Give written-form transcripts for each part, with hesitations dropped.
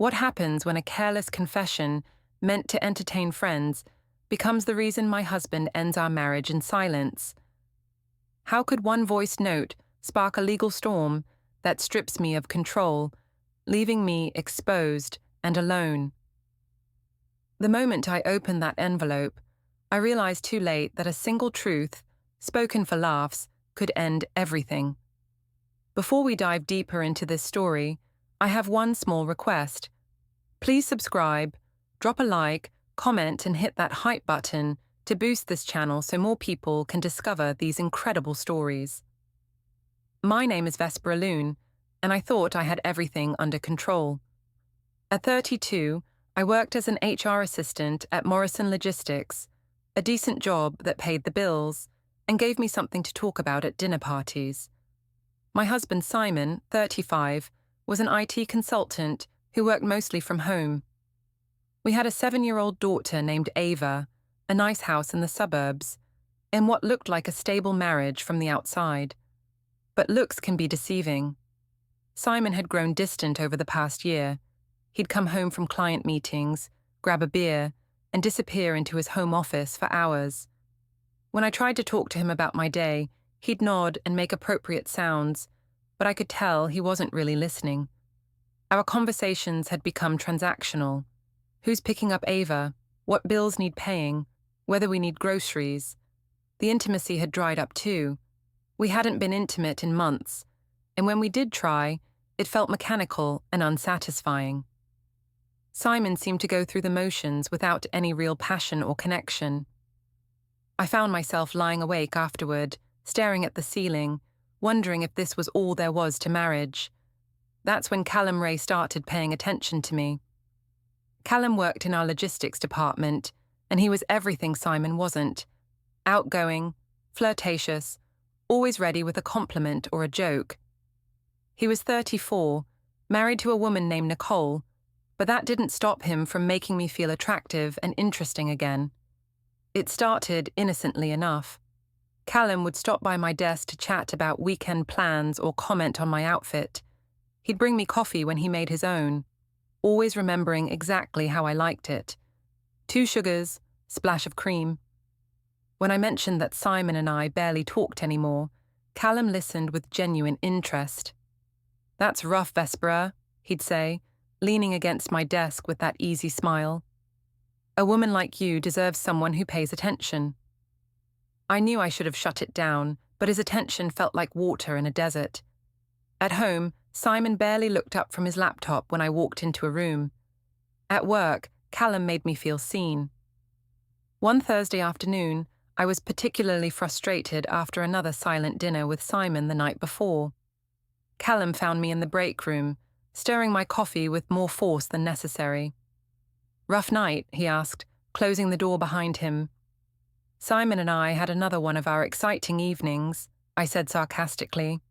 What happens when a careless confession, meant to entertain friends, becomes the reason my husband ends our marriage in silence? How could one voiced note spark a legal storm that strips me of control, leaving me exposed and alone? The moment I opened that envelope, I realized too late that a single truth, spoken for laughs, could end everything. Before we dive deeper into this story, I have one small request. Please subscribe, drop a like, comment, and hit that hype button to boost this channel so more people can discover these incredible stories. My name is Vespera Loon, and I thought I had everything under control. At 32, I worked as an HR assistant at Morrison Logistics, a decent job that paid the bills and gave me something to talk about at dinner parties. My husband Simon, 35, was an IT consultant who worked mostly from home. We had a 7-year-old daughter named Ava, a nice house in the suburbs, and what looked like a stable marriage from the outside. But looks can be deceiving. Simon had grown distant over the past year. He'd come home from client meetings, grab a beer, and disappear into his home office for hours. When I tried to talk to him about my day, he'd nod and make appropriate sounds, but I could tell he wasn't really listening. Our conversations had become transactional. Who's picking up Ava? What bills need paying? Whether we need groceries? The intimacy had dried up too. We hadn't been intimate in months, and when we did try, it felt mechanical and unsatisfying. Simon seemed to go through the motions without any real passion or connection. I found myself lying awake afterward, staring at the ceiling, wondering if this was all there was to marriage. That's when Callum Ray started paying attention to me. Callum worked in our logistics department, and he was everything Simon wasn't. Outgoing, flirtatious, always ready with a compliment or a joke. He was 34, married to a woman named Nicole, but that didn't stop him from making me feel attractive and interesting again. It started innocently enough. Callum would stop by my desk to chat about weekend plans or comment on my outfit. He'd bring me coffee when he made his own, always remembering exactly how I liked it. 2 sugars, splash of cream. When I mentioned that Simon and I barely talked anymore, Callum listened with genuine interest. "That's rough, Vespera," he'd say, leaning against my desk with that easy smile. "A woman like you deserves someone who pays attention." I knew I should have shut it down, but his attention felt like water in a desert. At home, Simon barely looked up from his laptop when I walked into a room. At work, Callum made me feel seen. One Thursday afternoon, I was particularly frustrated after another silent dinner with Simon the night before. Callum found me in the break room, stirring my coffee with more force than necessary. "Rough night?" he asked, closing the door behind him. "Simon and I had another one of our exciting evenings," I said sarcastically.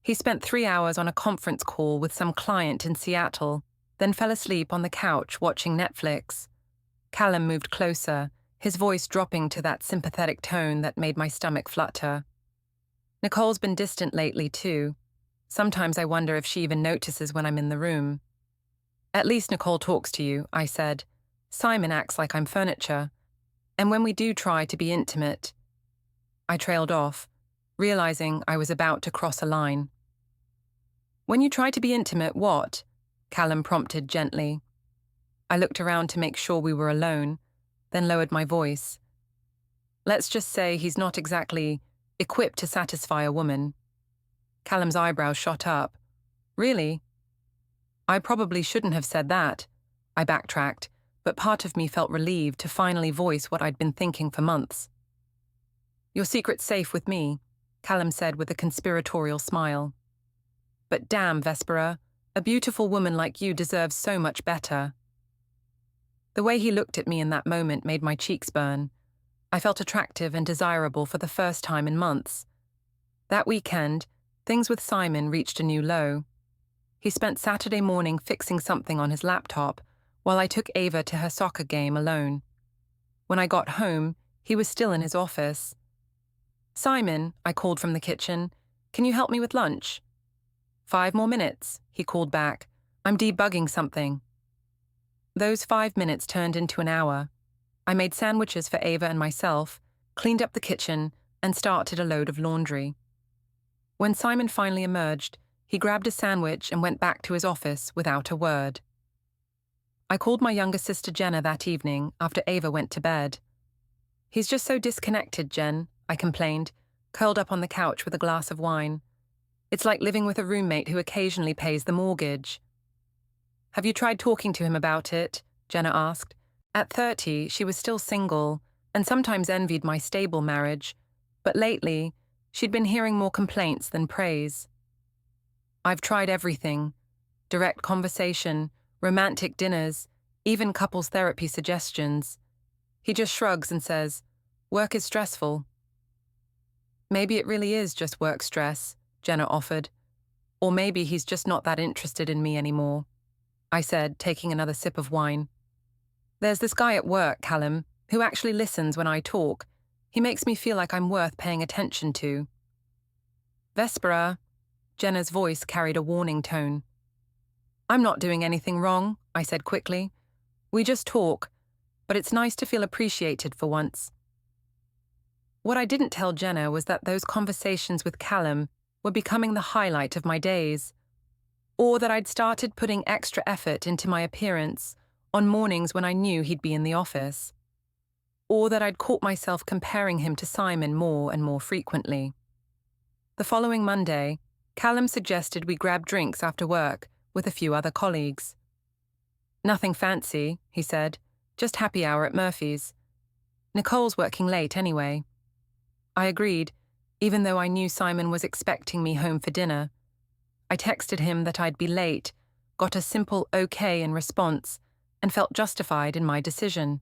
He spent 3 hours on a conference call with some client in Seattle, then fell asleep on the couch watching Netflix. Callum moved closer, his voice dropping to that sympathetic tone that made my stomach flutter. "Nicole's been distant lately, too. Sometimes I wonder if she even notices when I'm in the room." "At least Nicole talks to you," I said. "Simon acts like I'm furniture. And when we do try to be intimate..." I trailed off, realizing I was about to cross a line. "When you try to be intimate, what?" Callum prompted gently. I looked around to make sure we were alone, then lowered my voice. "Let's just say he's not exactly equipped to satisfy a woman." Callum's eyebrows shot up. "Really?" "I probably shouldn't have said that." I backtracked, but part of me felt relieved to finally voice what I'd been thinking for months. "Your secret's safe with me," Callum said with a conspiratorial smile. "But damn, Vespera, a beautiful woman like you deserves so much better." The way he looked at me in that moment made my cheeks burn. I felt attractive and desirable for the first time in months. That weekend, things with Simon reached a new low. He spent Saturday morning fixing something on his laptop, while I took Ava to her soccer game alone. When I got home, he was still in his office. "Simon," I called from the kitchen, "can you help me with lunch?" "5 more minutes," he called back. "I'm debugging something." Those 5 minutes turned into an hour. I made sandwiches for Ava and myself, cleaned up the kitchen, and started a load of laundry. When Simon finally emerged, he grabbed a sandwich and went back to his office without a word. I called my younger sister Jenna that evening after Ava went to bed. "He's just so disconnected, Jen," I complained, curled up on the couch with a glass of wine. "It's like living with a roommate who occasionally pays the mortgage." "Have you tried talking to him about it?" Jenna asked. At 30, she was still single and sometimes envied my stable marriage, but lately, she'd been hearing more complaints than praise. "I've tried everything: direct conversation, romantic dinners, even couples therapy suggestions. He just shrugs and says, 'Work is stressful.'" "Maybe it really is just work stress," Jenna offered. "Or maybe he's just not that interested in me anymore," I said, taking another sip of wine. "There's this guy at work, Callum, who actually listens when I talk. He makes me feel like I'm worth paying attention to." "Vespera," Jenna's voice carried a warning tone. "I'm not doing anything wrong," I said quickly. "We just talk, but it's nice to feel appreciated for once." What I didn't tell Jenna was that those conversations with Callum were becoming the highlight of my days, or that I'd started putting extra effort into my appearance on mornings when I knew he'd be in the office, or that I'd caught myself comparing him to Simon more and more frequently. The following Monday, Callum suggested we grab drinks after work with a few other colleagues. "Nothing fancy," he said, "just happy hour at Murphy's. Nicole's working late anyway." I agreed, even though I knew Simon was expecting me home for dinner. I texted him that I'd be late, got a simple okay in response, and felt justified in my decision.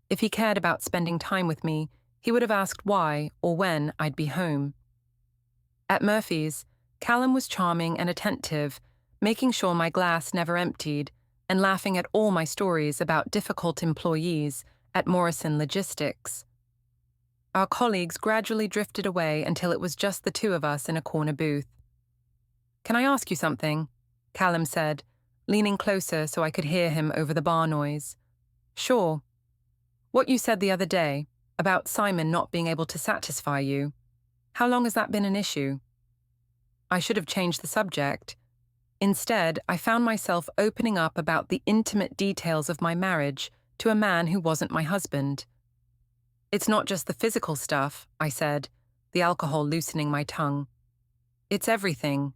If he cared about spending time with me, he would have asked why or when I'd be home. At Murphy's, Callum was charming and attentive, making sure my glass never emptied, and laughing at all my stories about difficult employees at Morrison Logistics. Our colleagues gradually drifted away until it was just the two of us in a corner booth. "Can I ask you something?" Callum said, leaning closer so I could hear him over the bar noise. "Sure. What you said the other day about Simon not being able to satisfy you, how long has that been an issue?" I should have changed the subject. Instead, I found myself opening up about the intimate details of my marriage to a man who wasn't my husband. "It's not just the physical stuff," I said, the alcohol loosening my tongue. "It's everything.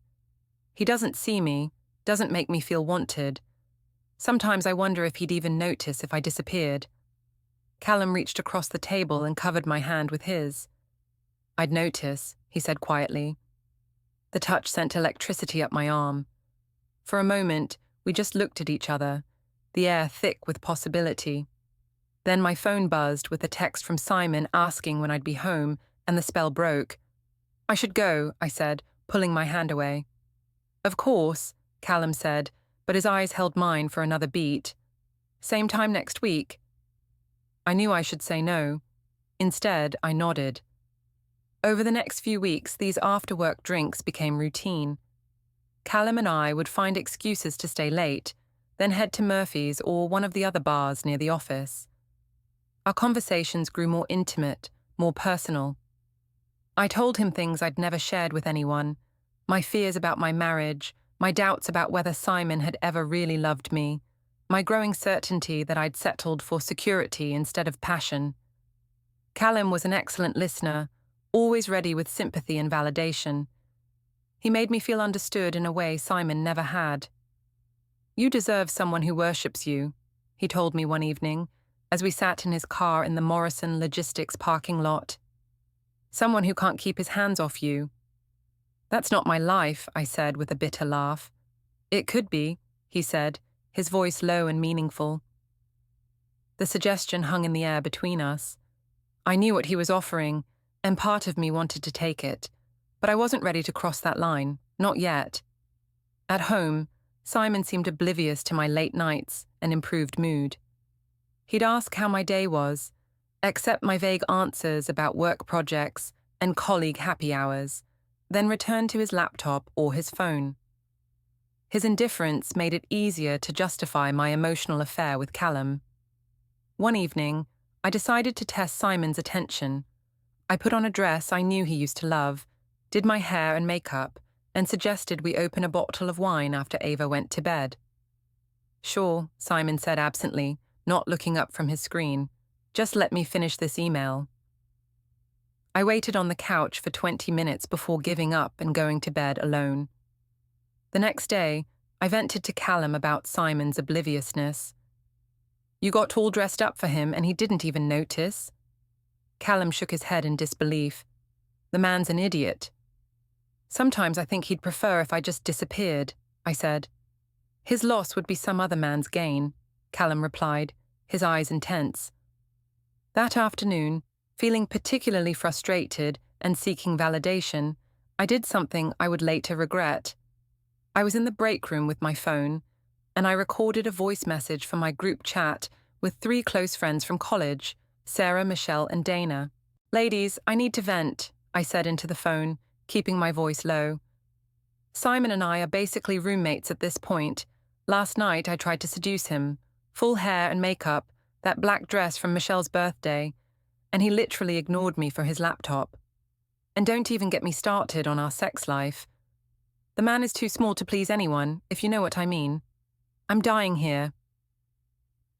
He doesn't see me, doesn't make me feel wanted. Sometimes I wonder if he'd even notice if I disappeared." Callum reached across the table and covered my hand with his. "I'd notice," he said quietly. The touch sent electricity up my arm. For a moment, we just looked at each other, the air thick with possibility. Then my phone buzzed with a text from Simon asking when I'd be home, and the spell broke. "I should go," I said, pulling my hand away. "Of course," Callum said, but his eyes held mine for another beat. "Same time next week?" I knew I should say no. Instead, I nodded. Over the next few weeks, these after-work drinks became routine. Callum and I would find excuses to stay late, then head to Murphy's or one of the other bars near the office. Our conversations grew more intimate, more personal. I told him things I'd never shared with anyone, my fears about my marriage, my doubts about whether Simon had ever really loved me, my growing certainty that I'd settled for security instead of passion. Callum was an excellent listener, always ready with sympathy and validation. He made me feel understood in a way Simon never had. "You deserve someone who worships you," he told me one evening, as we sat in his car in the Morrison Logistics parking lot. "Someone who can't keep his hands off you." "That's not my life," I said with a bitter laugh. "It could be," he said, his voice low and meaningful. The suggestion hung in the air between us. I knew what he was offering, and part of me wanted to take it, but I wasn't ready to cross that line, not yet. At home, Simon seemed oblivious to my late nights and improved mood. He'd ask how my day was, accept my vague answers about work projects and colleague happy hours, then return to his laptop or his phone. His indifference made it easier to justify my emotional affair with Callum. One evening, I decided to test Simon's attention. I put on a dress I knew he used to love, did my hair and makeup, and suggested we open a bottle of wine after Ava went to bed. "Sure," Simon said absently, not looking up from his screen. "Just let me finish this email." I waited on the couch for 20 minutes before giving up and going to bed alone. The next day, I vented to Callum about Simon's obliviousness. "You got all dressed up for him and he didn't even notice?" Callum shook his head in disbelief. "The man's an idiot." "Sometimes I think he'd prefer if I just disappeared," I said. "His loss would be some other man's gain," Callum replied, his eyes intense. That afternoon, feeling particularly frustrated and seeking validation, I did something I would later regret. I was in the break room with my phone, and I recorded a voice message from my group chat with 3 close friends from college, Sarah, Michelle, and Dana. "Ladies, I need to vent," I said into the phone, keeping my voice low. "Simon and I are basically roommates at this point. Last night I tried to seduce him, full hair and makeup, that black dress from Michelle's birthday, and he literally ignored me for his laptop. And don't even get me started on our sex life. The man is too small to please anyone, if you know what I mean. I'm dying here."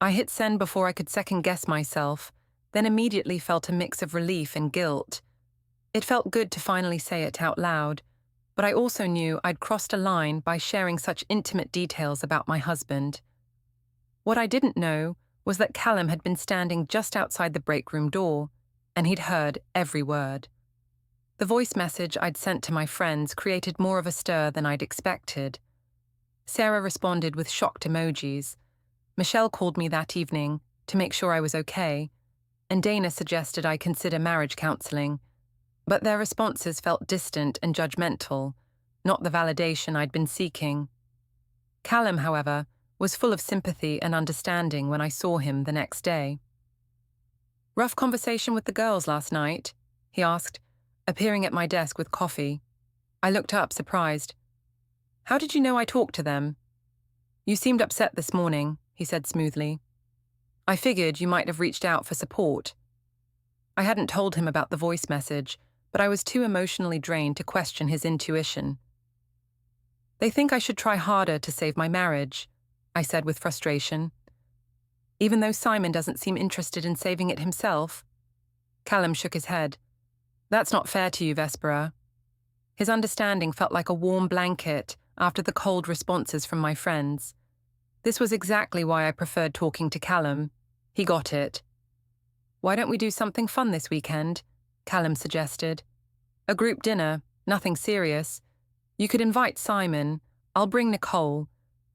I hit send before I could second-guess myself, then immediately felt a mix of relief and guilt. It felt good to finally say it out loud, but I also knew I'd crossed a line by sharing such intimate details about my husband. What I didn't know was that Callum had been standing just outside the break room door, and he'd heard every word. The voice message I'd sent to my friends created more of a stir than I'd expected. Sarah responded with shocked emojis. Michelle called me that evening to make sure I was okay, and Dana suggested I consider marriage counseling, but their responses felt distant and judgmental, not the validation I'd been seeking. Callum, however, was full of sympathy and understanding when I saw him the next day. "Rough conversation with the girls last night?" he asked, appearing at my desk with coffee. I looked up, surprised. "How did you know I talked to them?" "You seemed upset this morning," he said smoothly. "I figured you might have reached out for support." I hadn't told him about the voice message, but I was too emotionally drained to question his intuition. "They think I should try harder to save my marriage," I said with frustration. "Even though Simon doesn't seem interested in saving it himself?" Callum shook his head. "That's not fair to you, Vespera." His understanding felt like a warm blanket after the cold responses from my friends. This was exactly why I preferred talking to Callum. He got it. "Why don't we do something fun this weekend?" Callum suggested. "A group dinner, nothing serious. You could invite Simon, I'll bring Nicole,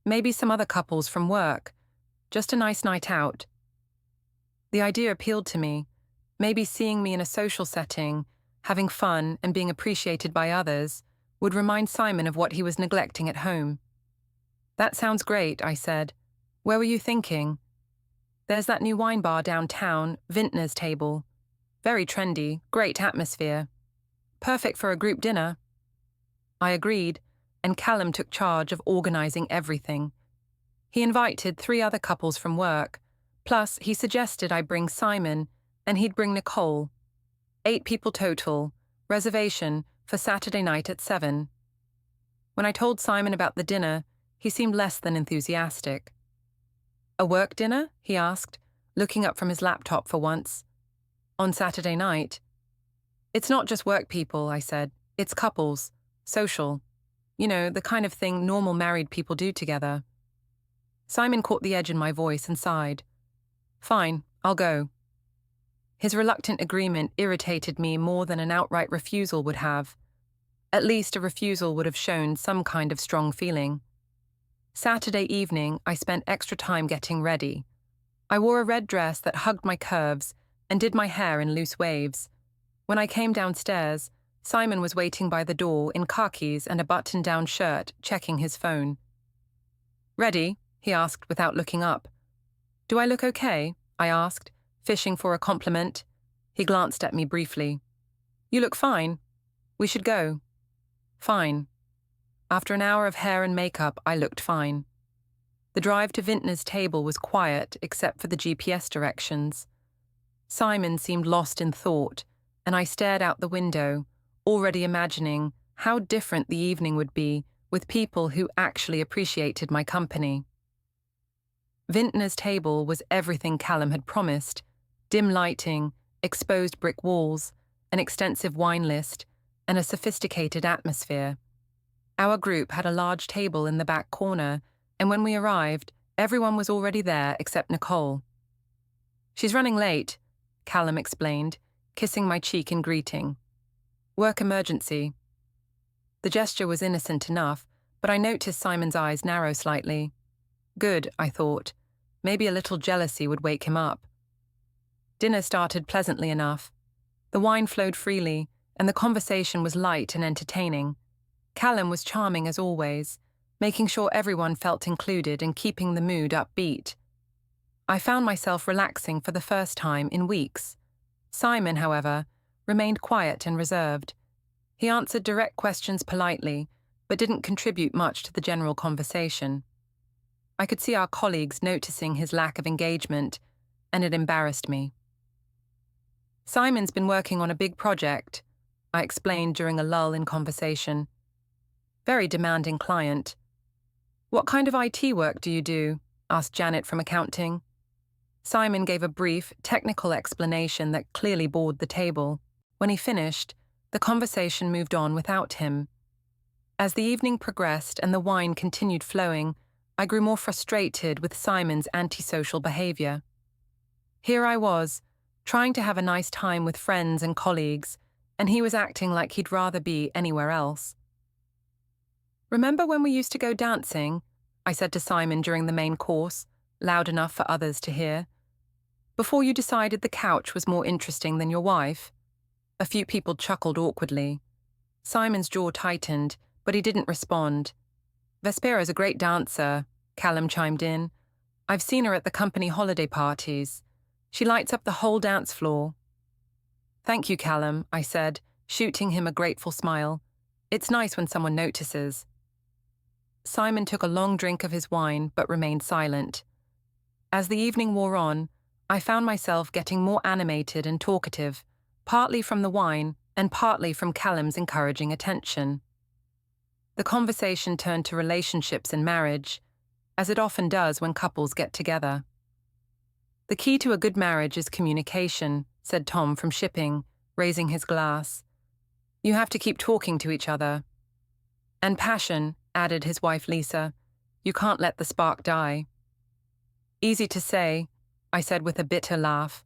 maybe some other couples from work. Just a nice night out." The idea appealed to me. Maybe seeing me in a social setting, having fun and being appreciated by others, would remind Simon of what he was neglecting at home. "That sounds great," I said. "Where were you thinking?" "There's that new wine bar downtown, Vintner's Table. Very trendy, great atmosphere. Perfect for a group dinner." I agreed, and Callum took charge of organizing everything. He invited 3 other couples from work, plus he suggested I bring Simon, and he'd bring Nicole. 8 people total, reservation for Saturday night at 7. When I told Simon about the dinner, he seemed less than enthusiastic. "A work dinner?" he asked, looking up from his laptop for once. "On Saturday night?" "It's not just work people," I said. "It's couples. Social. You know, the kind of thing normal married people do together." Simon caught the edge in my voice and sighed. "Fine, I'll go." His reluctant agreement irritated me more than an outright refusal would have. At least a refusal would have shown some kind of strong feeling. Saturday evening, I spent extra time getting ready. I wore a red dress that hugged my curves and did my hair in loose waves. When I came downstairs, Simon was waiting by the door in khakis and a button-down shirt, checking his phone. "Ready?" he asked without looking up. "Do I look okay?" I asked, fishing for a compliment. He glanced at me briefly. "You look fine. We should go." "Fine." After an hour of hair and makeup, I looked fine. The drive to Vintner's table was quiet except for the GPS directions. Simon seemed lost in thought, and I stared out the window, already imagining how different the evening would be with people who actually appreciated my company. Vintner's table was everything Callum had promised: dim lighting, exposed brick walls, an extensive wine list, and a sophisticated atmosphere. Our group had a large table in the back corner, and when we arrived, everyone was already there except Nicole. "She's running late," Callum explained, kissing my cheek in greeting. "Work emergency." The gesture was innocent enough, but I noticed Simon's eyes narrow slightly. Good, I thought. Maybe a little jealousy would wake him up. Dinner started pleasantly enough. The wine flowed freely, and the conversation was light and entertaining. Callum was charming as always, making sure everyone felt included and keeping the mood upbeat. I found myself relaxing for the first time in weeks. Simon, however, remained quiet and reserved. He answered direct questions politely, but didn't contribute much to the general conversation. I could see our colleagues noticing his lack of engagement, and it embarrassed me. "Simon's been working on a big project," I explained during a lull in conversation. "Very demanding client." "What kind of IT work do you do?" asked Janet from accounting. Simon gave a brief, technical explanation that clearly bored the table. When he finished, the conversation moved on without him. As the evening progressed and the wine continued flowing, I grew more frustrated with Simon's antisocial behavior. Here I was, trying to have a nice time with friends and colleagues, and he was acting like he'd rather be anywhere else. "Remember when we used to go dancing?" I said to Simon during the main course, loud enough for others to hear. "Before you decided the couch was more interesting than your wife?" A few people chuckled awkwardly. Simon's jaw tightened, but he didn't respond. "Vespera's a great dancer," Callum chimed in. "I've seen her at the company holiday parties. She lights up the whole dance floor." "Thank you, Callum," I said, shooting him a grateful smile. "It's nice when someone notices." Simon took a long drink of his wine but remained silent. As the evening wore on, I found myself getting more animated and talkative, partly from the wine and partly from Callum's encouraging attention. The conversation turned to relationships and marriage, as it often does when couples get together. "The key to a good marriage is communication," said Tom from shipping, raising his glass. "You have to keep talking to each other." "And passion," added his wife Lisa. "You can't let the spark die." "Easy to say," I said with a bitter laugh.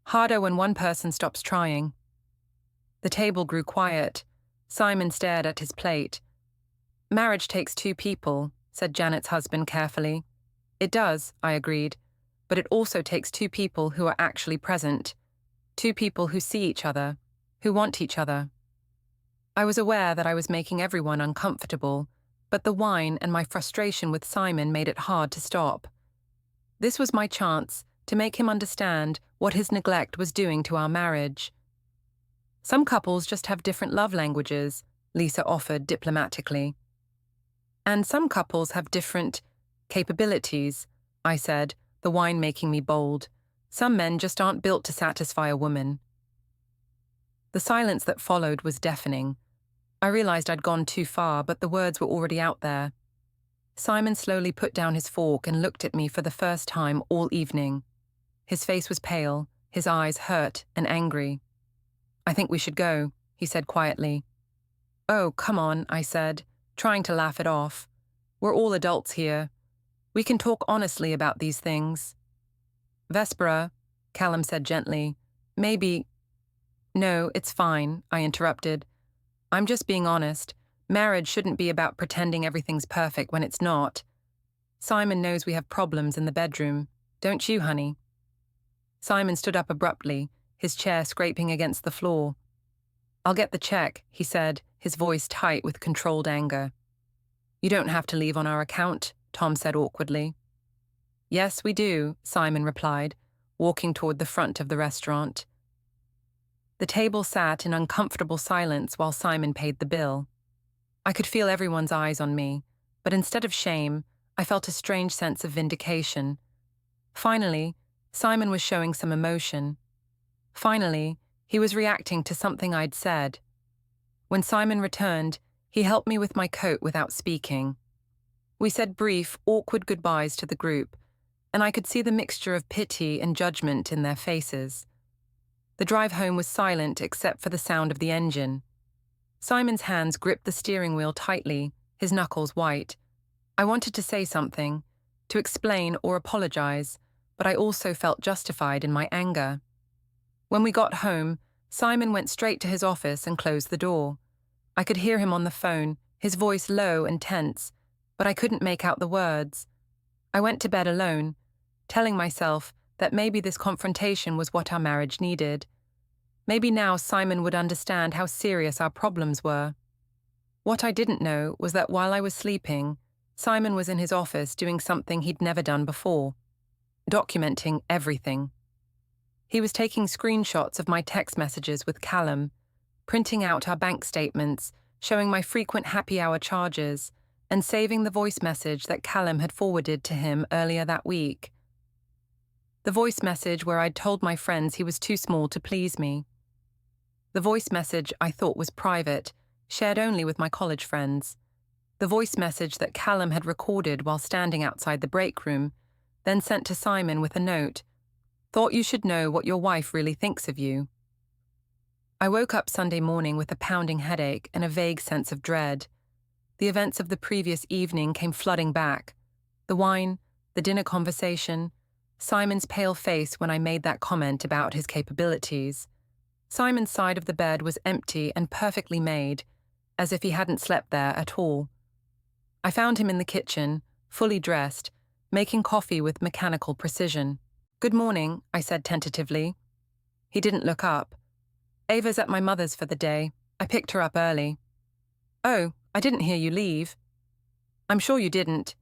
"Harder when one person stops trying." The table grew quiet. Simon stared at his plate. "Marriage takes two people," said Janet's husband carefully. "It does," I agreed, "but it also takes two people who are actually present, two people who see each other, who want each other." I was aware that I was making everyone uncomfortable, but the wine and my frustration with Simon made it hard to stop. This was my chance to make him understand what his neglect was doing to our marriage. "Some couples just have different love languages," Lisa offered diplomatically. "And some couples have different capabilities," I said, the wine making me bold. "Some men just aren't built to satisfy a woman." The silence that followed was deafening. I realized I'd gone too far, but the words were already out there. Simon slowly put down his fork and looked at me for the first time all evening. His face was pale, his eyes hurt and angry. "I think we should go," he said quietly. "Oh, come on," I said, trying to laugh it off. "We're all adults here. We can talk honestly about these things." "Vespera," Callum said gently, "maybe—" "No, it's fine," I interrupted. "I'm just being honest. Marriage shouldn't be about pretending everything's perfect when it's not. Simon knows we have problems in the bedroom. Don't you, honey?" Simon stood up abruptly, his chair scraping against the floor. "I'll get the check," he said, his voice tight with controlled anger. "You don't have to leave on our account," Tom said awkwardly. "Yes, we do," Simon replied, walking toward the front of the restaurant. The table sat in uncomfortable silence while Simon paid the bill. I could feel everyone's eyes on me, but instead of shame, I felt a strange sense of vindication. Finally, Simon was showing some emotion. Finally, he was reacting to something I'd said. When Simon returned, he helped me with my coat without speaking. We said brief, awkward goodbyes to the group, and I could see the mixture of pity and judgment in their faces. The drive home was silent except for the sound of the engine. Simon's hands gripped the steering wheel tightly, his knuckles white. I wanted to say something, to explain or apologize, but I also felt justified in my anger. When we got home, Simon went straight to his office and closed the door. I could hear him on the phone, his voice low and tense, but I couldn't make out the words. I went to bed alone, telling myself that maybe this confrontation was what our marriage needed. Maybe now Simon would understand how serious our problems were. What I didn't know was that while I was sleeping, Simon was in his office doing something he'd never done before, documenting everything. He was taking screenshots of my text messages with Callum, printing out our bank statements, showing my frequent happy hour charges, and saving the voice message that Callum had forwarded to him earlier that week. The voice message where I'd told my friends he was too small to please me. The voice message I thought was private, shared only with my college friends. The voice message that Callum had recorded while standing outside the break room, then sent to Simon with a note. Thought you should know what your wife really thinks of you. I woke up Sunday morning with a pounding headache and a vague sense of dread. The events of the previous evening came flooding back. The wine, the dinner conversation, Simon's pale face when I made that comment about his capabilities. Simon's side of the bed was empty and perfectly made, as if he hadn't slept there at all. I found him in the kitchen, fully dressed, making coffee with mechanical precision. "Good morning," I said tentatively. He didn't look up. "Ava's at my mother's for the day. I picked her up early." "Oh, I didn't hear you leave." "I'm sure you didn't."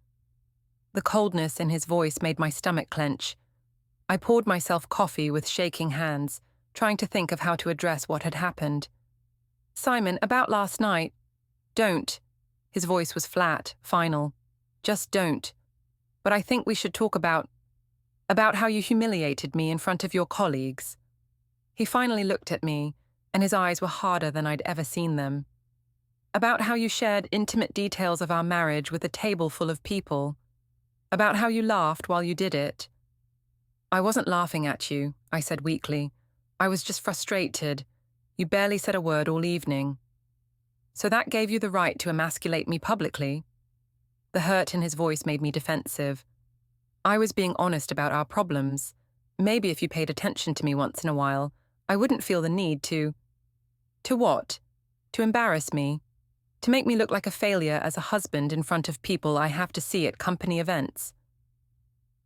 The coldness in his voice made my stomach clench. I poured myself coffee with shaking hands, trying to think of how to address what had happened. "Simon, about last night." "Don't." His voice was flat, final. "Just don't. But I think we should talk about how you humiliated me in front of your colleagues." He finally looked at me, and his eyes were harder than I'd ever seen them. "About how you shared intimate details of our marriage with a table full of people. About how you laughed while you did it." "I wasn't laughing at you," I said weakly. "I was just frustrated. You barely said a word all evening." "So that gave you the right to emasculate me publicly?" The hurt in his voice made me defensive. "I was being honest about our problems. Maybe if you paid attention to me once in a while, I wouldn't feel the need to..." "To what?" "To embarrass me. To make me look like a failure as a husband in front of people I have to see at company events."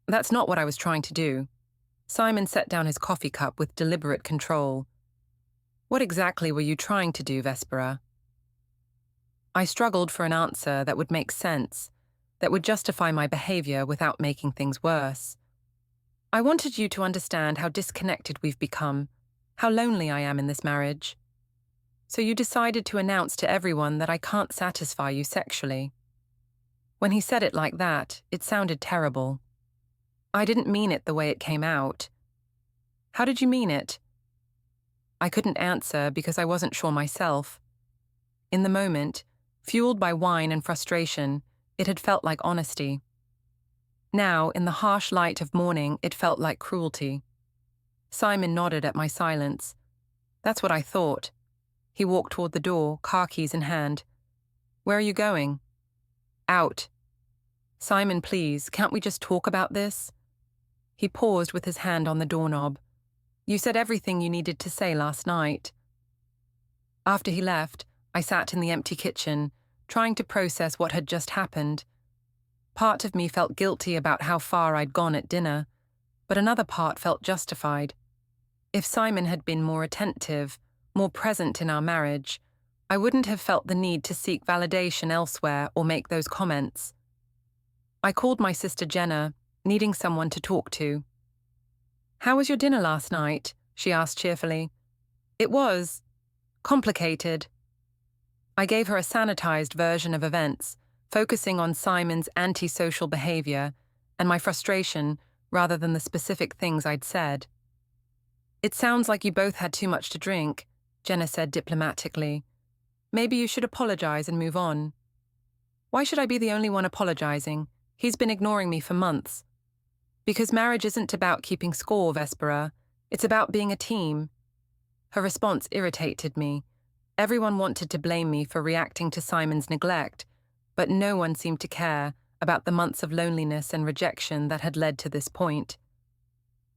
"That's not what I was trying to do." Simon set down his coffee cup with deliberate control. "What exactly were you trying to do, Vespera?" I struggled for an answer that would make sense, that would justify my behavior without making things worse. "I wanted you to understand how disconnected we've become, how lonely I am in this marriage. So you decided to announce to everyone that I can't satisfy you sexually." When he said it like that, it sounded terrible. I didn't mean it the way it came out. "How did you mean it?" I couldn't answer because I wasn't sure myself. In the moment, fueled by wine and frustration, it had felt like honesty. Now, in the harsh light of morning, it felt like cruelty. Simon nodded at my silence. "That's what I thought." He walked toward the door, car keys in hand. "Where are you going?" "Out." "Simon, please, can't we just talk about this?" He paused with his hand on the doorknob. "You said everything you needed to say last night." After he left, I sat in the empty kitchen, trying to process what had just happened. Part of me felt guilty about how far I'd gone at dinner, but another part felt justified. If Simon had been more attentive, more present in our marriage, I wouldn't have felt the need to seek validation elsewhere or make those comments. I called my sister Jenna, needing someone to talk to. "How was your dinner last night?" she asked cheerfully. "It was complicated." I gave her a sanitized version of events, focusing on Simon's antisocial behavior and my frustration rather than the specific things I'd said. "It sounds like you both had too much to drink," Jenna said diplomatically. "Maybe you should apologize and move on." "Why should I be the only one apologizing? He's been ignoring me for months." "Because marriage isn't about keeping score, Vespera. It's about being a team." Her response irritated me. Everyone wanted to blame me for reacting to Simon's neglect, but no one seemed to care about the months of loneliness and rejection that had led to this point.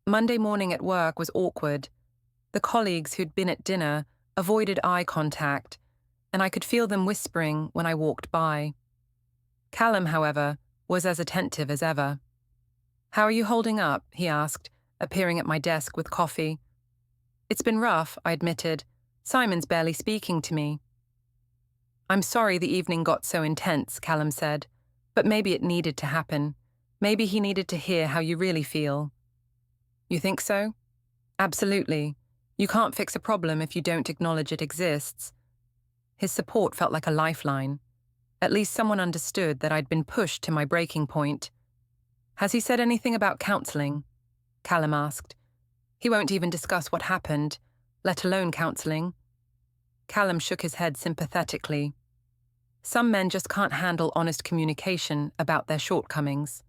Monday morning at work was awkward. The colleagues who'd been at dinner avoided eye contact, and I could feel them whispering when I walked by. Callum, however, was as attentive as ever. "How are you holding up?" he asked, appearing at my desk with coffee. "It's been rough," I admitted. "Simon's barely speaking to me." "I'm sorry the evening got so intense," Callum said, "but maybe it needed to happen. Maybe he needed to hear how you really feel." "You think so?" "Absolutely. You can't fix a problem if you don't acknowledge it exists." His support felt like a lifeline. At least someone understood that I'd been pushed to my breaking point. "Has he said anything about counseling?" Callum asked. "He won't even discuss what happened, let alone counseling." Callum shook his head sympathetically. Some men just can't handle honest communication about their shortcomings.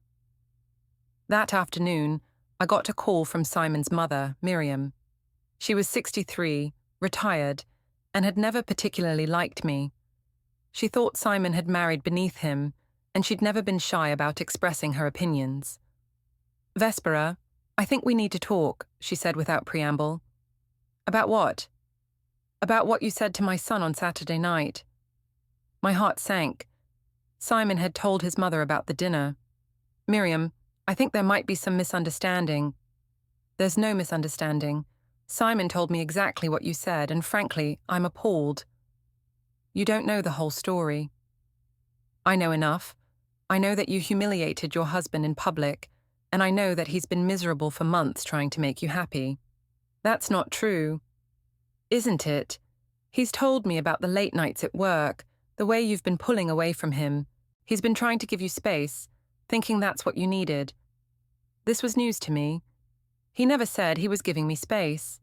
That afternoon, I got a call from Simon's mother, Miriam. She was 63, retired, and had never particularly liked me. She thought Simon had married beneath him, and she'd never been shy about expressing her opinions. "Vespera, I think we need to talk," she said without preamble. "About what?" "About what you said to my son on Saturday night." My heart sank. Simon had told his mother about the dinner. "Miriam, I think there might be some misunderstanding." "There's no misunderstanding. Simon told me exactly what you said, and frankly, I'm appalled." "You don't know the whole story." "I know enough. I know that you humiliated your husband in public, and I know that he's been miserable for months trying to make you happy." "That's not true." "Isn't it? He's told me about the late nights at work, the way you've been pulling away from him. He's been trying to give you space, thinking that's what you needed." This was news to me. He never said he was giving me space.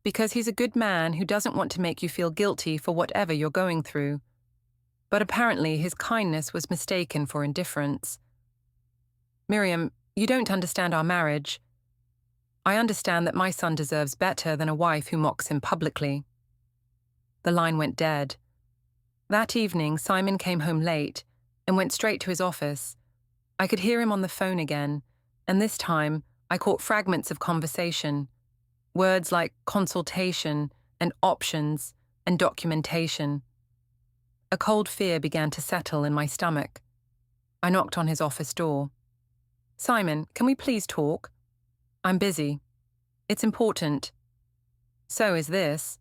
Because he's a good man who doesn't want to make you feel guilty for whatever you're going through. But apparently his kindness was mistaken for indifference. "Miriam, you don't understand our marriage. I understand that my son deserves better than a wife who mocks him publicly." The line went dead. That evening, Simon came home late and went straight to his office. I could hear him on the phone again, and this time I caught fragments of conversation. Words like consultation and options and documentation. A cold fear began to settle in my stomach. I knocked on his office door. "Simon, can we please talk?" "I'm busy." "It's important." "So is this."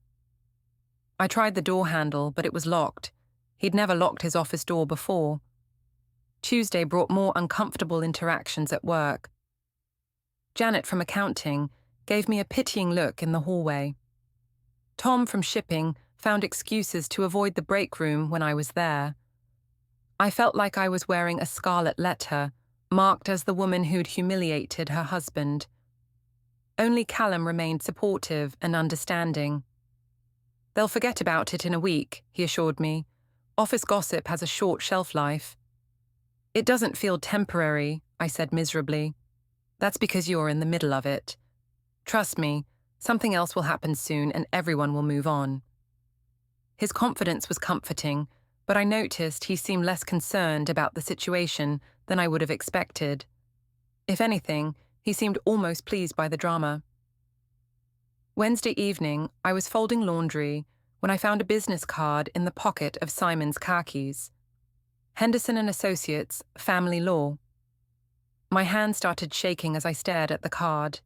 I tried the door handle, but it was locked. He'd never locked his office door before. Tuesday brought more uncomfortable interactions at work. Janet from accounting gave me a pitying look in the hallway. Tom from shipping found excuses to avoid the break room when I was there. I felt like I was wearing a scarlet letter, marked as the woman who'd humiliated her husband. Only Callum remained supportive and understanding. "They'll forget about it in a week," he assured me. "Office gossip has a short shelf life." "It doesn't feel temporary," I said miserably. "That's because you're in the middle of it. Trust me, something else will happen soon and everyone will move on." His confidence was comforting, but I noticed he seemed less concerned about the situation than I would have expected. If anything, he seemed almost pleased by the drama. Wednesday evening, I was folding laundry when I found a business card in the pocket of Simon's khakis. Henderson and Associates, Family Law. My hand started shaking as I stared at the card.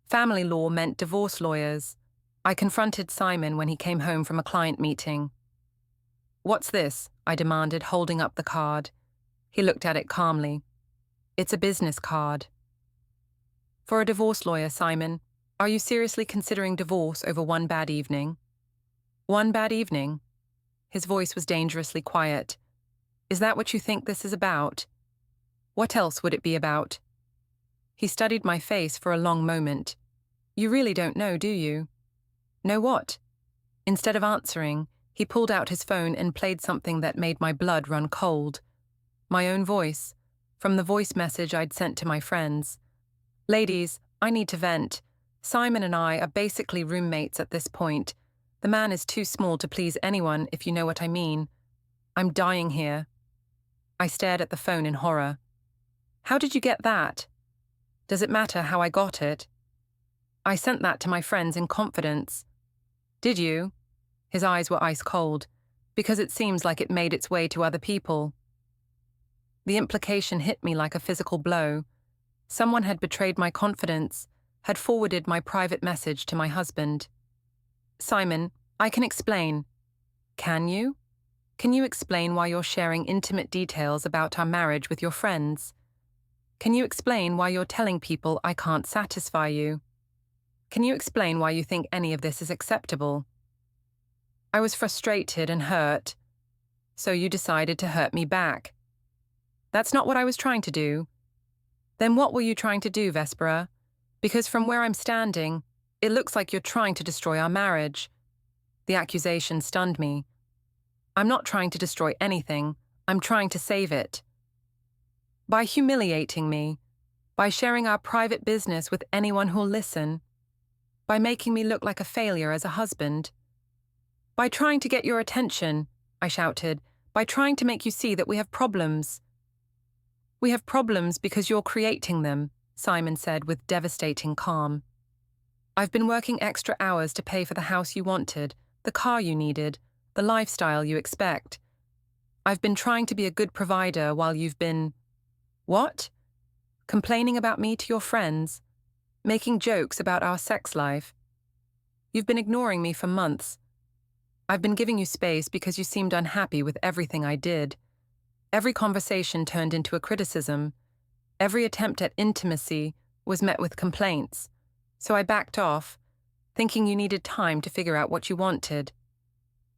Family law meant divorce lawyers. I confronted Simon when he came home from a client meeting. "What's this?" I demanded, holding up the card. He looked at it calmly. "It's a business card." "For a divorce lawyer, Simon, are you seriously considering divorce over one bad evening?" "One bad evening?" His voice was dangerously quiet. Is that what you think this is about? What else would it be about? He studied my face for a long moment. You really don't know, do you? Know what? Instead of answering, he pulled out his phone and played something that made my blood run cold. My own voice, from the voice message I'd sent to my friends. Ladies, I need to vent. Simon and I are basically roommates at this point. The man is too small to please anyone, if you know what I mean. I'm dying here. I stared at the phone in horror. How did you get that? Does it matter how I got it? I sent that to my friends in confidence. Did you? His eyes were ice cold, because it seems like it made its way to other people. The implication hit me like a physical blow. Someone had betrayed my confidence, had forwarded my private message to my husband. Simon, I can explain. Can you? Can you explain why you're sharing intimate details about our marriage with your friends? Can you explain why you're telling people I can't satisfy you? Can you explain why you think any of this is acceptable? I was frustrated and hurt. So you decided to hurt me back. That's not what I was trying to do. Then what were you trying to do, Vespera? Because from where I'm standing, it looks like you're trying to destroy our marriage. The accusation stunned me. I'm not trying to destroy anything. I'm trying to save it. By humiliating me, by sharing our private business with anyone who'll listen, by making me look like a failure as a husband. By trying to get your attention, I shouted, by trying to make you see that we have problems. We have problems because you're creating them, Simon said with devastating calm. I've been working extra hours to pay for the house you wanted, the car you needed, the lifestyle you expect. I've been trying to be a good provider while you've been... What? Complaining about me to your friends, making jokes about our sex life. You've been ignoring me for months. I've been giving you space because you seemed unhappy with everything I did. Every conversation turned into a criticism. Every attempt at intimacy was met with complaints. So I backed off, thinking you needed time to figure out what you wanted.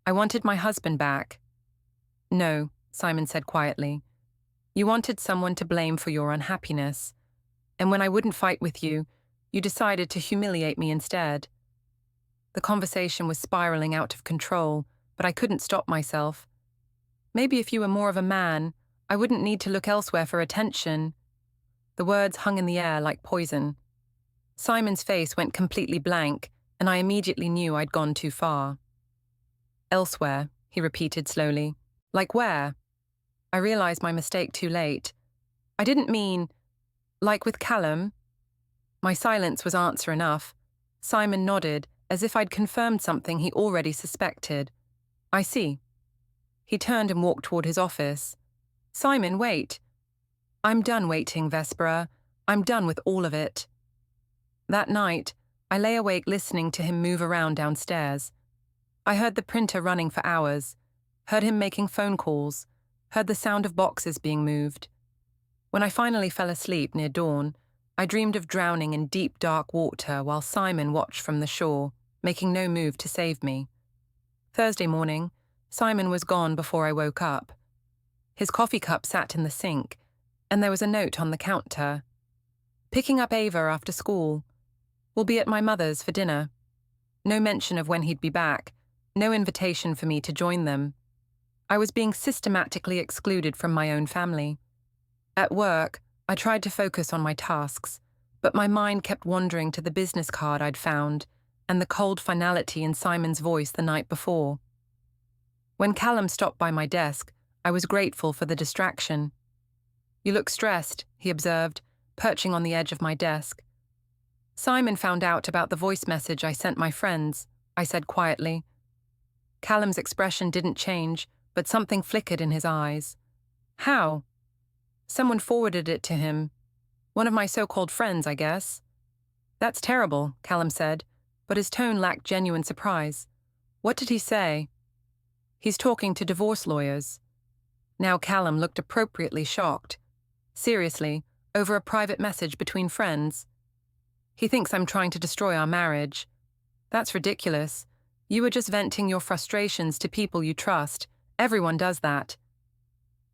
I wanted my husband back. No, Simon said quietly. You wanted someone to blame for your unhappiness. And when I wouldn't fight with you, you decided to humiliate me instead. The conversation was spiraling out of control, but I couldn't stop myself. Maybe if you were more of a man, I wouldn't need to look elsewhere for attention. The words hung in the air like poison. Simon's face went completely blank, and I immediately knew I'd gone too far. Elsewhere, he repeated slowly. Like where? I realized my mistake too late. I didn't mean, like with Callum. My silence was answer enough. Simon nodded, as if I'd confirmed something he already suspected. I see. He turned and walked toward his office. Simon, wait. I'm done waiting, Vespera. I'm done with all of it. That night, I lay awake listening to him move around downstairs. I heard the printer running for hours, heard him making phone calls, heard the sound of boxes being moved. When I finally fell asleep near dawn, I dreamed of drowning in deep, dark water while Simon watched from the shore, making no move to save me. Thursday morning, Simon was gone before I woke up. His coffee cup sat in the sink, and there was a note on the counter. Picking up Ava after school. We'll be at my mother's for dinner. No mention of when he'd be back, no invitation for me to join them. I was being systematically excluded from my own family. At work, I tried to focus on my tasks, but my mind kept wandering to the business card I'd found and the cold finality in Simon's voice the night before. When Callum stopped by my desk, I was grateful for the distraction. You look stressed, he observed, perching on the edge of my desk. Simon found out about the voice message I sent my friends, I said quietly. Callum's expression didn't change, but something flickered in his eyes. How? Someone forwarded it to him. One of my so-called friends, I guess. That's terrible, Callum said, but his tone lacked genuine surprise. What did he say? He's talking to divorce lawyers. Now Callum looked appropriately shocked. Seriously, over a private message between friends. He thinks I'm trying to destroy our marriage. That's ridiculous. You were just venting your frustrations to people you trust. Everyone does that.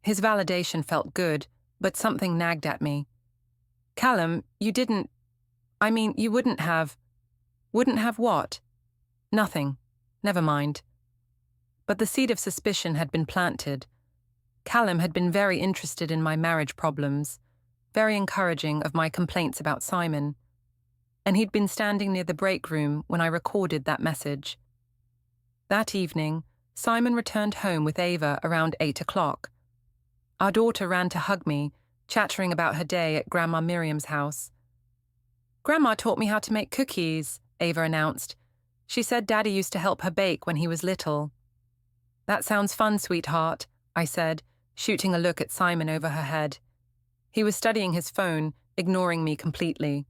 His validation felt good, but something nagged at me. Callum, you wouldn't have. Wouldn't have what? Nothing. Never mind. But the seed of suspicion had been planted. Callum had been very interested in my marriage problems, very encouraging of my complaints about Simon. And he'd been standing near the break room when I recorded that message. That evening, Simon returned home with Ava around 8 o'clock. Our daughter ran to hug me, chattering about her day at Grandma Miriam's house. "Grandma taught me how to make cookies," Ava announced. "She said Daddy used to help her bake when he was little." "That sounds fun, sweetheart," I said, shooting a look at Simon over her head. He was studying his phone, ignoring me completely.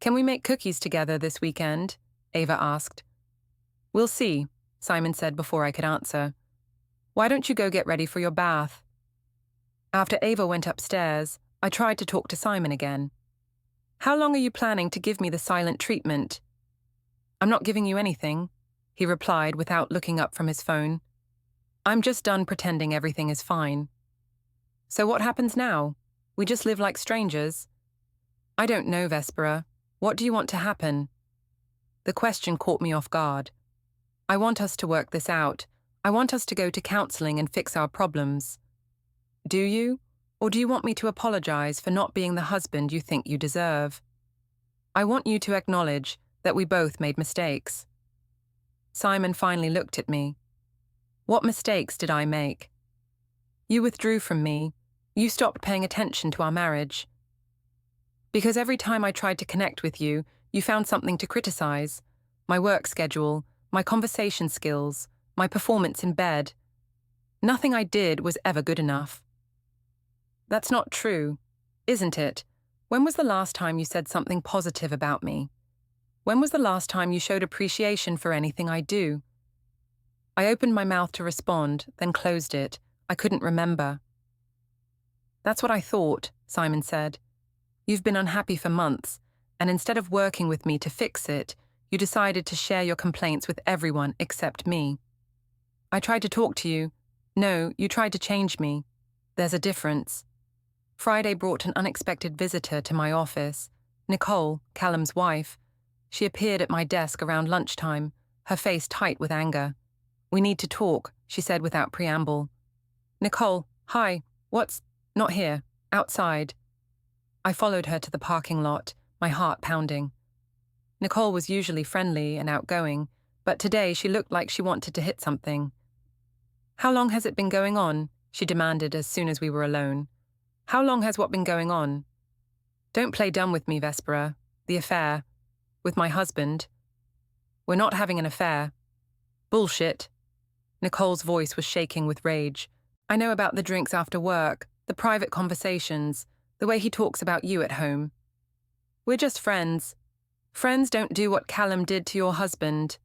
"Can we make cookies together this weekend?" Ava asked. "We'll see," Simon said before I could answer. "Why don't you go get ready for your bath?" After Ava went upstairs, I tried to talk to Simon again. "How long are you planning to give me the silent treatment?" "I'm not giving you anything," he replied without looking up from his phone. "I'm just done pretending everything is fine." "So what happens now? We just live like strangers?" "I don't know, Vespera. What do you want to happen?" The question caught me off guard. "I want us to work this out. I want us to go to counseling and fix our problems." "Do you? Or do you want me to apologize for not being the husband you think you deserve?" "I want you to acknowledge that we both made mistakes." Simon finally looked at me. "What mistakes did I make?" "You withdrew from me. You stopped paying attention to our marriage. Because every time I tried to connect with you, you found something to criticize. My work schedule, my conversation skills, my performance in bed. Nothing I did was ever good enough." "That's not true, isn't it? When was the last time you said something positive about me? When was the last time you showed appreciation for anything I do?" I opened my mouth to respond, then closed it. I couldn't remember. "That's what I thought," Simon said. "You've been unhappy for months, and instead of working with me to fix it, you decided to share your complaints with everyone except me. I tried to talk to you. No, you tried to change me. There's a difference." Friday brought an unexpected visitor to my office, Nicole, Callum's wife. She appeared at my desk around lunchtime, her face tight with anger. "We need to talk," she said without preamble. "Nicole, hi, what's—" "Not here, outside." I followed her to the parking lot, my heart pounding. Nicole was usually friendly and outgoing, but today she looked like she wanted to hit something. "How long has it been going on?" she demanded as soon as we were alone. "How long has what been going on?" "Don't play dumb with me, Vespera. The affair. With my husband." "We're not having an affair." "Bullshit." Nicole's voice was shaking with rage. "I know about the drinks after work, the private conversations, the way he talks about you at home. We're just friends. Friends don't do what Callum did to your husband."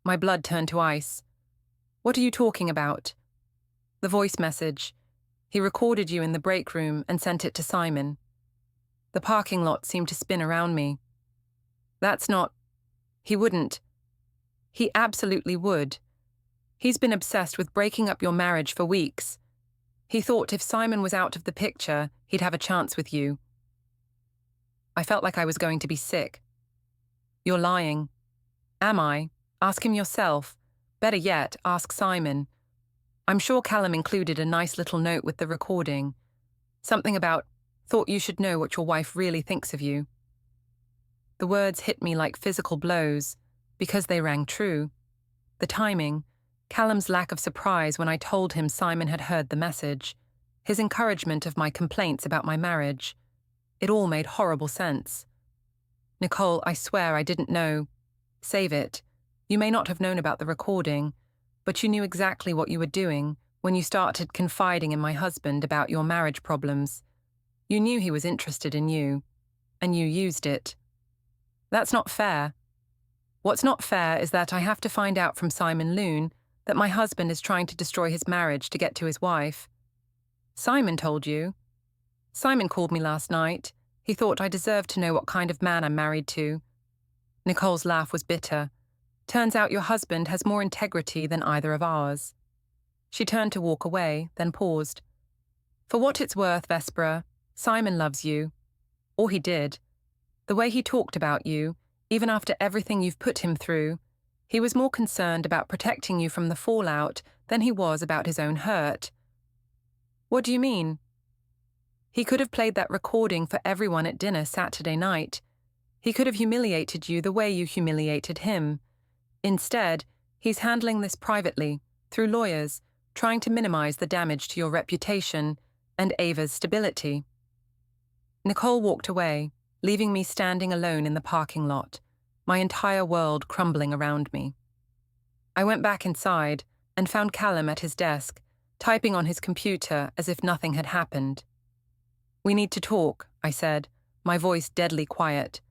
My blood turned to ice. "What are you talking about?" "The voice message. He recorded you in the break room and sent it to Simon." The parking lot seemed to spin around me. "That's not—" "He wouldn't." "He absolutely would. He's been obsessed with breaking up your marriage for weeks. He thought if Simon was out of the picture, he'd have a chance with you." I felt like I was going to be sick. "You're lying." "Am I? Ask him yourself. Better yet, ask Simon. I'm sure Callum included a nice little note with the recording. Something about, 'Thought you should know what your wife really thinks of you.'" The words hit me like physical blows, because they rang true. The timing, Callum's lack of surprise when I told him Simon had heard the message, his encouragement of my complaints about my marriage. It all made horrible sense. "Nicole, I swear I didn't know. Save it. You may not have known about the recording, but you knew exactly what you were doing when you started confiding in my husband about your marriage problems. You knew he was interested in you, and you used it. That's not fair. What's not fair is that I have to find out from Simon Loon that my husband is trying to destroy his marriage to get to his wife." "Simon told you?" "Simon called me last night. He thought I deserved to know what kind of man I'm married to." Nicole's laugh was bitter. Turns out your husband has more integrity than either of ours." She turned to walk away, then paused. "For what it's worth, Vespera, Simon loves you. Or he did. The way he talked about you, even after everything you've put him through, he was more concerned about protecting you from the fallout than he was about his own hurt." "What do you mean?" "He could have played that recording for everyone at dinner Saturday night. He could have humiliated you the way you humiliated him. Instead, he's handling this privately, through lawyers, trying to minimize the damage to your reputation and Ava's stability." Nicole walked away, leaving me standing alone in the parking lot, my entire world crumbling around me. I went back inside and found Callum at his desk, typing on his computer as if nothing had happened. "We need to talk," I said, my voice deadly quiet.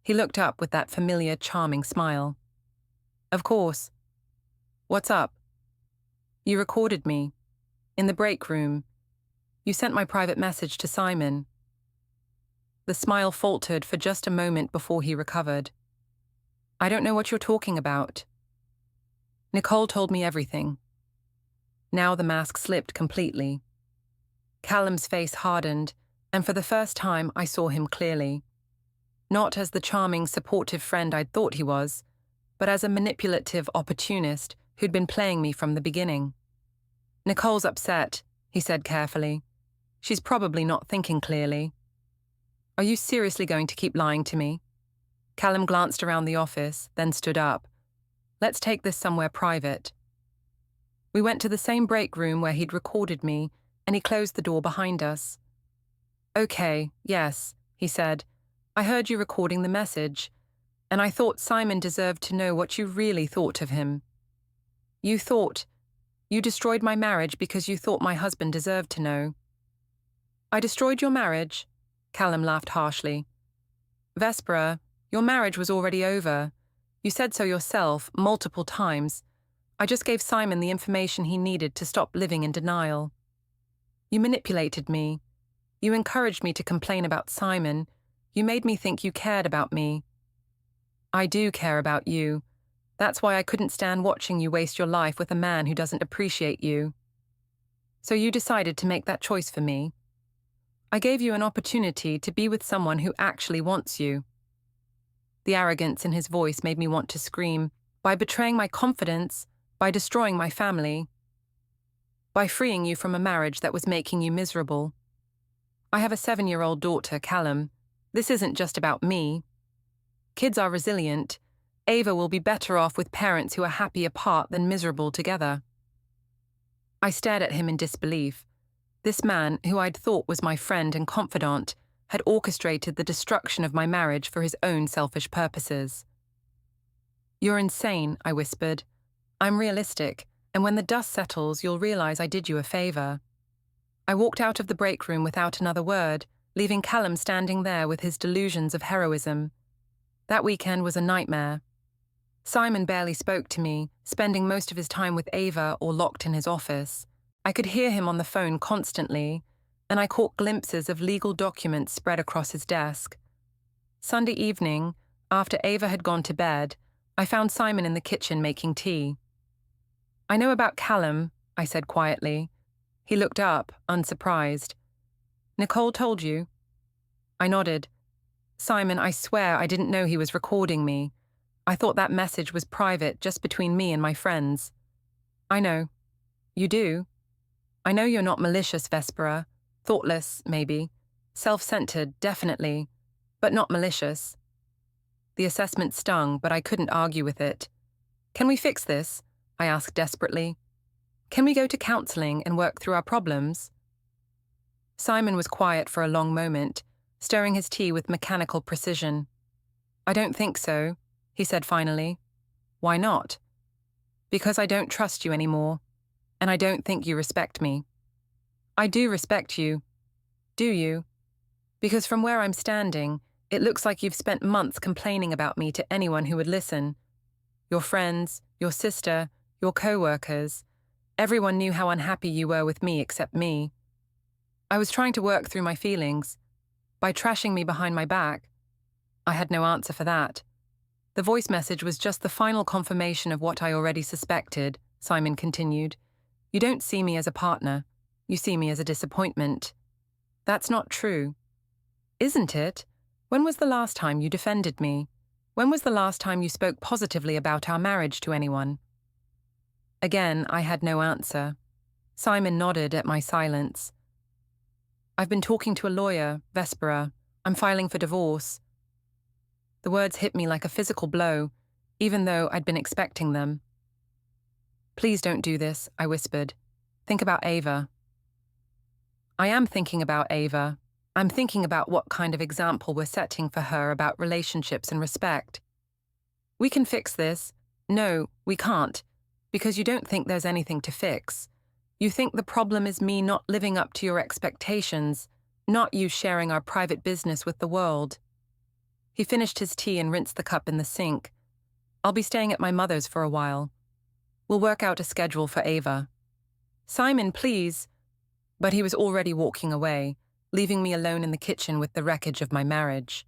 He looked up with that familiar, charming smile. "Of course. What's up?" "You recorded me. In the break room. You sent my private message to Simon." The smile faltered for just a moment before he recovered. "I don't know what you're talking about." "Nicole told me everything." Now the mask slipped completely. Callum's face hardened, and for the first time I saw him clearly. Not as the charming, supportive friend I'd thought he was, but as a manipulative opportunist who'd been playing me from the beginning. "Nicole's upset," he said carefully. "She's probably not thinking clearly." "Are you seriously going to keep lying to me?" Callum glanced around the office, then stood up. "Let's take this somewhere private." We went to the same break room where he'd recorded me, and he closed the door behind us. "Okay, yes," he said. "I heard you recording the message, and I thought Simon deserved to know what you really thought of him. You destroyed my marriage because you thought my husband deserved to know." "I destroyed your marriage?" Callum laughed harshly. "Vespera, your marriage was already over. You said so yourself, multiple times. I just gave Simon the information he needed to stop living in denial. You manipulated me. You encouraged me to complain about Simon. You made me think you cared about me. I do care about you. That's why I couldn't stand watching you waste your life with a man who doesn't appreciate you. So you decided to make that choice for me. I gave you an opportunity to be with someone who actually wants you." The arrogance in his voice made me want to scream. "By betraying my confidence, by destroying my family, by freeing you from a marriage that was making you miserable. I have a 7-year-old daughter, Callum. This isn't just about me. Kids are resilient. Ava will be better off with parents who are happy apart than miserable together." I stared at him in disbelief. This man, who I'd thought was my friend and confidant, had orchestrated the destruction of my marriage for his own selfish purposes. "You're insane," I whispered. "I'm realistic, and when the dust settles, you'll realize I did you a favor." I walked out of the break room without another word, leaving Callum standing there with his delusions of heroism. That weekend was a nightmare. Simon barely spoke to me, spending most of his time with Ava or locked in his office. I could hear him on the phone constantly, and I caught glimpses of legal documents spread across his desk. Sunday evening, after Ava had gone to bed, I found Simon in the kitchen making tea. "I know about Callum," I said quietly. He looked up, unsurprised. "Nicole told you?" I nodded. "Simon, I swear I didn't know he was recording me. I thought that message was private, just between me and my friends." "I know." "You do?" "I know you're not malicious, Vespera. Thoughtless, maybe. Self-centered, definitely. But not malicious." The assessment stung, but I couldn't argue with it. "Can we fix this?" I asked desperately. "Can we go to counseling and work through our problems?" Simon was quiet for a long moment, stirring his tea with mechanical precision. "I don't think so," he said finally. "Why not?" "Because I don't trust you anymore. And I don't think you respect me." "I do respect you." "Do you?" "Because from where I'm standing, it looks like you've spent months complaining about me to anyone who would listen. Your friends, your sister, your co-workers. Everyone knew how unhappy you were with me except me. I was trying to work through my feelings. By trashing me behind my back, I had no answer for that. The voice message was just the final confirmation of what I already suspected, Simon continued. You don't see me as a partner. You see me as a disappointment. That's not true. Isn't it? When was the last time you defended me? When was the last time you spoke positively about our marriage to anyone? Again, I had no answer. Simon nodded at my silence. I've been talking to a lawyer, Vespera. I'm filing for divorce. The words hit me like a physical blow, even though I'd been expecting them. Please don't do this, I whispered. Think about Ava. I am thinking about Ava. I'm thinking about what kind of example we're setting for her about relationships and respect. We can fix this. No, we can't, because you don't think there's anything to fix. You think the problem is me not living up to your expectations, not you sharing our private business with the world. He finished his tea and rinsed the cup in the sink. I'll be staying at my mother's for a while. We'll work out a schedule for Ava. Simon, please. But he was already walking away, leaving me alone in the kitchen with the wreckage of my marriage.